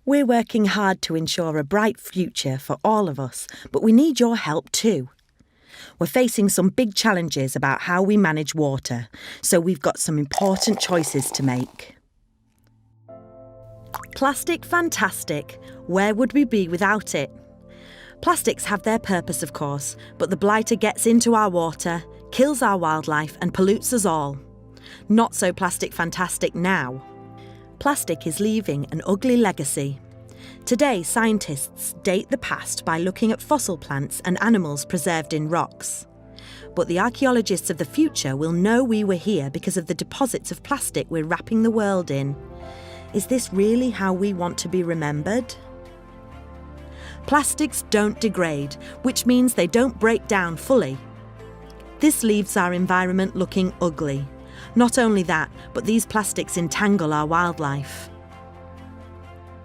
We're working hard to ensure a bright future for all of us, but we need your help too. We're facing some big challenges about how we manage water, so we've got some important choices to make. Plastic fantastic. Where would we be without it? Plastics have their purpose, of course, but the blighter gets into our water, kills our wildlife and pollutes us all. Not so plastic fantastic now. Plastic is leaving an ugly legacy. Today, scientists date the past by looking at fossil plants and animals preserved in rocks. But the archaeologists of the future will know we were here because of the deposits of plastic we're wrapping the world in. Is this really how we want to be remembered? Plastics don't degrade, which means they don't break down fully. This leaves our environment looking ugly. Not only that, but these plastics entangle our wildlife.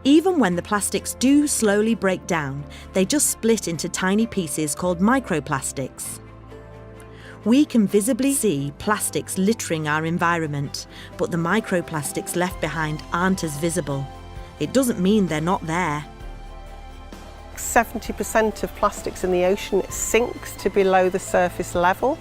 Even when the plastics do slowly break down, they just split into tiny pieces called microplastics. We can visibly see plastics littering our environment, but the microplastics left behind aren't as visible. It doesn't mean they're not there. 70% of plastics in the ocean sinks to below the surface level,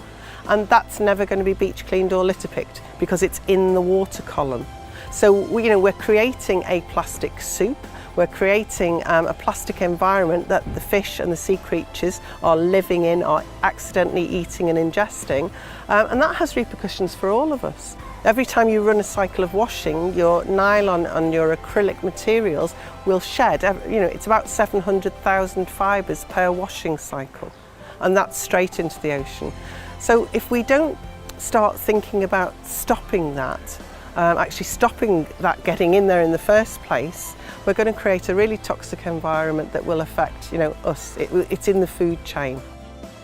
and that's never going to be beach cleaned or litter picked because it's in the water column. So we're creating a plastic soup. We're creating a plastic environment that the fish and the sea creatures are living in, are accidentally eating and ingesting, and that has repercussions for all of us. Every time you run a cycle of washing, your nylon and your acrylic materials will shed. It's about 700,000 fibres per washing cycle, and that's straight into the ocean. So if we don't start thinking about stopping that, actually stopping that getting in there in the first place, we're going to create a really toxic environment that will affect us. It's in the food chain.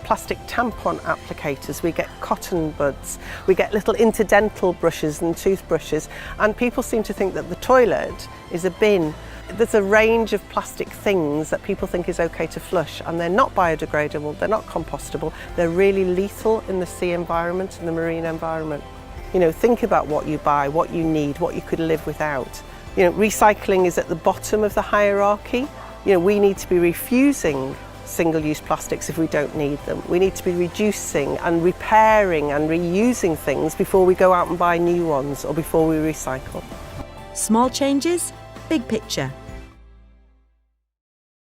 Plastic tampon applicators, we get cotton buds, we get little interdental brushes and toothbrushes, and people seem to think that the toilet is a bin. There's a range of plastic things that people think is okay to flush, and they're not biodegradable, they're not compostable, they're really lethal in the sea environment and the marine environment. Think about what you buy, what you need, what you could live without. Recycling is at the bottom of the hierarchy. We need to be refusing single-use plastics if we don't need them. We need to be reducing and repairing and reusing things before we go out and buy new ones or before we recycle. Small changes, big picture.